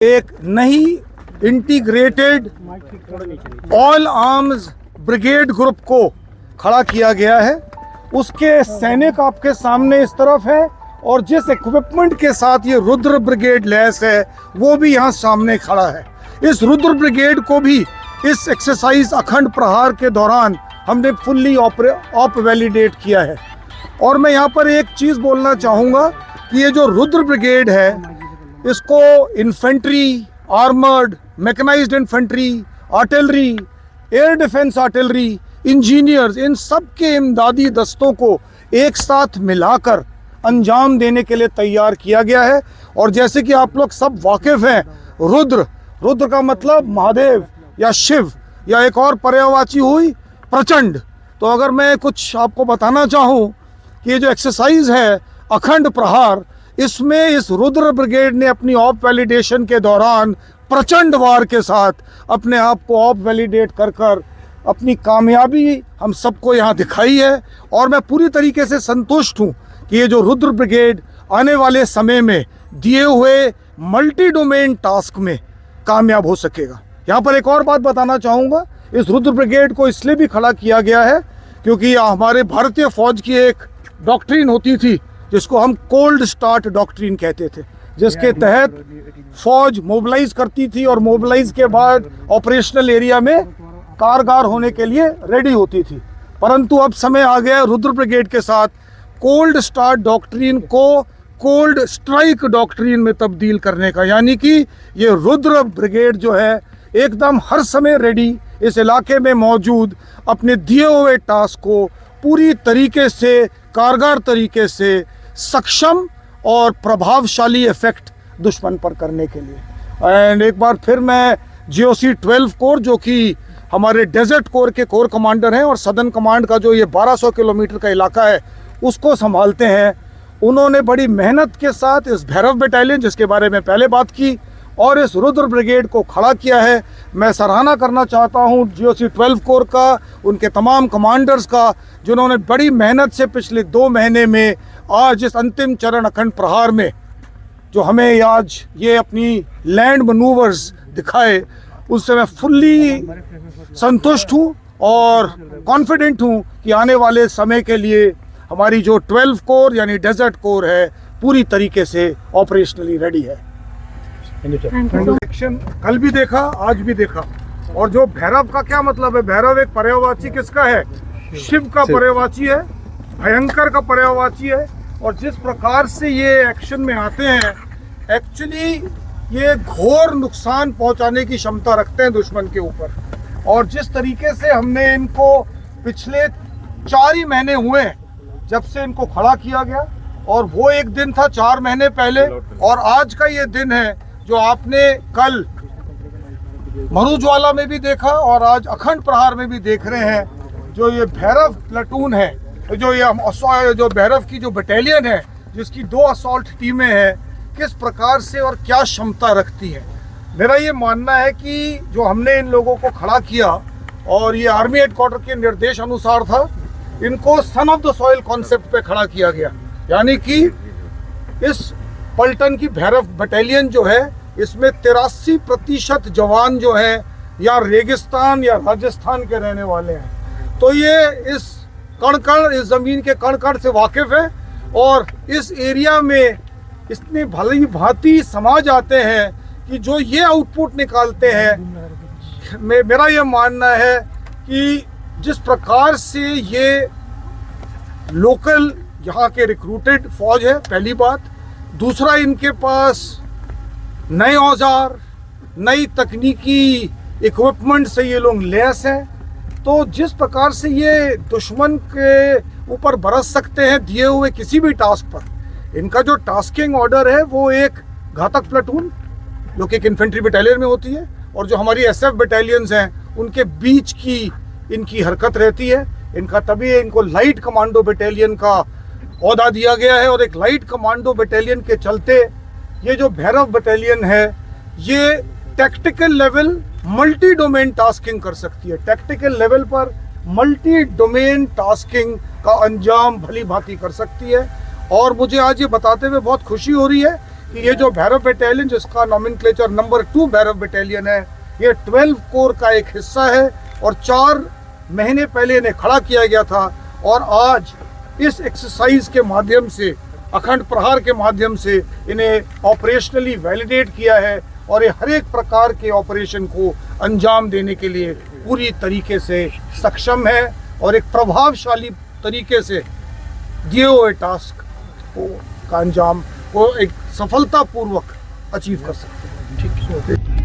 एक नई integrated all arms brigade group को खड़ा किया गया है। उसके सैनिक आपके सामने इस तरफ है और जिस इक्विपमेंट के साथ ये रुद्र ब्रिगेड लैस है वो भी यहाँ सामने खड़ा है। इस रुद्र ब्रिगेड को भी इस एक्सरसाइज अखंड प्रहार के दौरान हमने फुल्ली ऑप वैलिडेट किया है। और मैं यहाँ पर एक चीज़ बोलना चाहूँगा कि ये जो रुद्र ब्रिगेड है इसको infantry, armoured, mechanised infantry, artillery, air defence artillery, engineers, इन सब के इमदादी दस्तों को एक साथ मिलाकर अंजाम देने के लिए तैयार किया गया है। और जैसे कि आप लोग सब वाकिफ़ हैं, रुद्र का मतलब महादेव या शिव, या एक और पर्यायवाची हुई प्रचंड। तो अगर मैं कुछ आपको बताना चाहूँ कि ये जो एक्सरसाइज है अखंड प्रहार, इसमें इस रुद्र ब्रिगेड ने अपनी ऑप वैलिडेशन के दौरान प्रचंड वार के साथ अपने आप को ऑप वैलिडेट कर अपनी कामयाबी हम सबको यहाँ दिखाई है। और मैं पूरी तरीके से संतुष्ट हूँ कि ये जो रुद्र ब्रिगेड आने वाले समय में दिए हुए मल्टी डोमेन टास्क में कामयाब हो सकेगा। यहाँ पर एक और बात बताना चाहूँगा, इस रुद्र ब्रिगेड को इसलिए भी खड़ा किया गया है क्योंकि हमारे भारतीय फौज की एक डॉक्ट्रिन होती थी जिसको हम कोल्ड स्टार्ट डॉक्ट्रिन कहते थे, जिसके तहत फौज मोबिलाइज करती थी और मोबिलाइज के बाद ऑपरेशनल एरिया में कारगर होने के लिए रेडी होती थी। परंतु अब समय आ गया रुद्र ब्रिगेड के साथ कोल्ड स्टार्ट डॉक्ट्रिन को कोल्ड स्ट्राइक डॉक्ट्रिन में तब्दील करने का, यानी कि ये रुद्र ब्रिगेड जो है एकदम हर समय रेडी, इस इलाके में मौजूद, अपने दिए हुए टास्क को पूरी तरीके से कारगर तरीके से सक्षम और प्रभावशाली इफेक्ट दुश्मन पर करने के लिए। एंड एक बार फिर मैं GOC 12 कोर, जो कि हमारे डेजर्ट कोर के कोर कमांडर हैं और सदर्न कमांड का जो ये 1200 किलोमीटर का इलाका है उसको संभालते हैं, उन्होंने बड़ी मेहनत के साथ इस भैरव बटालियन, जिसके बारे में पहले बात की, और इस रुद्र ब्रिगेड को खड़ा किया है। मैं सराहना करना चाहता हूं GOC 12 कोर का, उनके तमाम कमांडर्स का, जिन्होंने बड़ी मेहनत से पिछले 2 महीने में आज इस अंतिम चरण अखंड प्रहार में जो हमें आज ये अपनी लैंड मनूवर्स दिखाए, उससे मैं फुल्ली संतुष्ट हूँ और कॉन्फिडेंट हूँ कि आने वाले समय के लिए हमारी जो 12 कोर यानी डेजर्ट कोर है पूरी तरीके से ऑपरेशनली रेडी है। एक्शन कल भी देखा, आज भी देखा। और जो भैरव का क्या मतलब है, भैरव एक पर्यायवाची किसका है? शिव का पर्यायवाची है, भयंकर का पर्यायवाची है। और जिस प्रकार से ये एक्शन में आते हैं, एक्चुअली ये घोर नुकसान पहुंचाने की क्षमता रखते हैं दुश्मन के ऊपर। और जिस तरीके से हमने इनको पिछले 4 ही महीने हुए जब से इनको खड़ा किया गया, और वो एक दिन था 4 महीने पहले, और आज का ये दिन है जो आपने कल मरुज्वाला में भी देखा और आज अखंड प्रहार में भी देख रहे हैं। जो ये भैरव प्लाटून है, जो भैरव की जो बटालियन है, जिसकी 2 असॉल्ट टीमें हैं, किस प्रकार से और क्या क्षमता रखती है। मेरा ये मानना है कि जो हमने इन लोगों को खड़ा किया, और ये आर्मी हेडक्वार्टर के निर्देश अनुसार था, इनको son of the soil concept पे खड़ा किया गया। यानी कि इस पलटन की भैरव बटालियन जो है, इसमें 83% जवान जो है या रेगिस्तान या राजस्थान के रहने वाले हैं। तो ये इस कण इस ज़मीन के कण से वाकिफ़ है और इस एरिया में इतनी भली भांति समाज आते हैं कि जो ये आउटपुट निकालते हैं, मेरा ये मानना है कि जिस प्रकार से ये लोकल यहाँ के रिक्रूटेड फौज है, पहली बात। दूसरा, इनके पास नए औजार, नई तकनीकी इक्विपमेंट से ये लोग लैस हैं। तो जिस प्रकार से ये दुश्मन के ऊपर बरस सकते हैं दिए हुए किसी भी टास्क पर, इनका जो टास्किंग ऑर्डर है वो एक घातक प्लाटून जो कि एक इन्फेंट्री बटालियन में होती है, और जो हमारी SF बटालियंस हैं उनके बीच की इनकी हरकत रहती है। इनका तभी इनको लाइट कमांडो बटालियन का ओहदा दिया गया है। और एक लाइट कमांडो बटालियन के चलते ये जो भैरव बटालियन है, ये tactical level multi domain tasking कर सकती है। टैक्टिकल लेवल पर मल्टी डोमेन टास्किंग का अंजाम भली भांति कर सकती है। और मुझे आज ये बताते हुए बहुत खुशी हो रही है कि ये जो भैरव बटालियन, जिसका नॉमेनक्लेचर नंबर 2 भैरव बटालियन है, ये 12 कोर का एक हिस्सा है और 4 महीने पहले इन्हें खड़ा किया गया था। और आज इस एक्सरसाइज के माध्यम से, अखंड प्रहार के माध्यम से इन्हें ऑपरेशनली वैलिडेट किया है और ये हर एक प्रकार के ऑपरेशन को अंजाम देने के लिए पूरी तरीके से सक्षम है और एक प्रभावशाली तरीके से दिए हुए टास्क को का अंजाम को एक सफलतापूर्वक अचीव कर सकते हैं। ठीक है।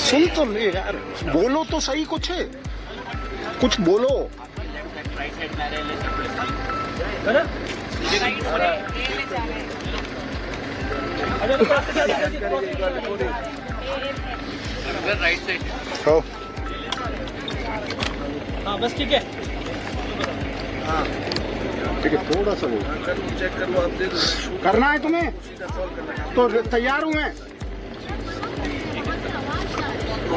सुन तो ले यार, बोलो तो सही, कुछ बोलो। Right side. हो हाँ बस ठीक है। ठीक है, थोड़ा सा वो चेक कर लो, आप दे दो। करना है तुम्हें तो तैयार हूं मैं।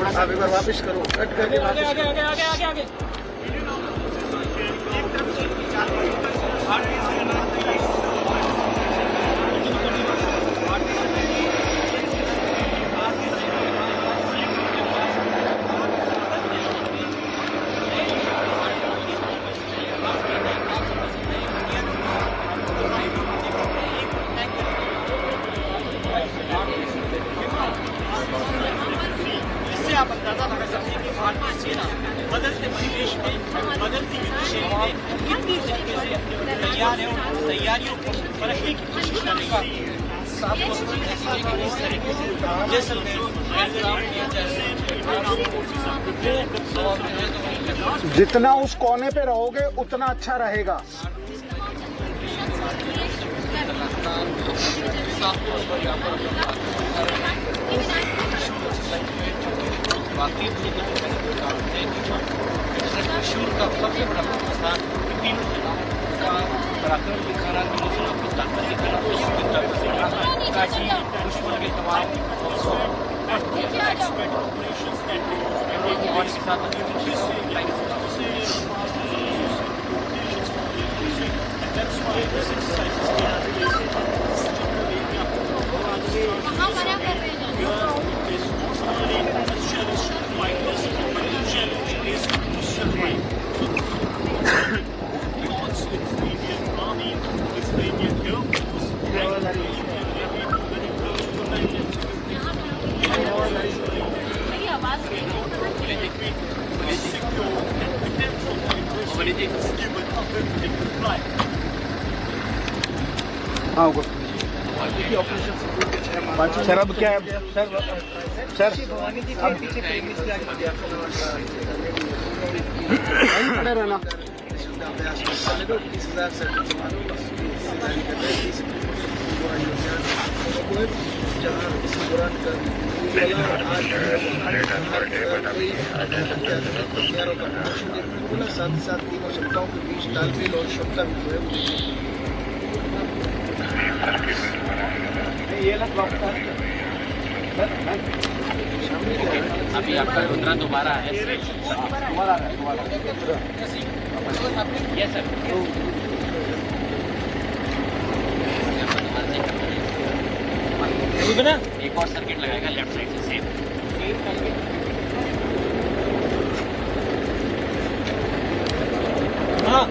आप एक बार वापस करो, कट करके आगे आगे आगे आगे आगे आगे। इससे आप अंदाजा लगा सकते हैं कि भारतीय सेना बदलते परिवेश में, बदलती युद्ध शैली में कितनी तरीके से तैयार है और तैयारियों को परखने की कोशिश करेगा। आपको इस तरीके से जितना उस कोने पे रहोगे उतना अच्छा रहेगा। बाकी कश्मीर का सबसे बड़ा पाकिस्तान तीनों का पराक्रम दिखाना, मुसलमान की ताकत दिखाना, ताकि दुश्मन के तमाम हाँ सर, अब क्या है सर अब खड़े रहना। साथ साथ तीनों सत्ताओं के बीच तालमेल और क्षमता भी जो है अभी आपका रुद्रा दोबारा है। Yes sir. एक और सर्किट लगाएगा लेफ्ट साइड से सेम। हाँ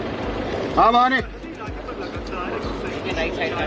हाँ बहाने राइट साइड का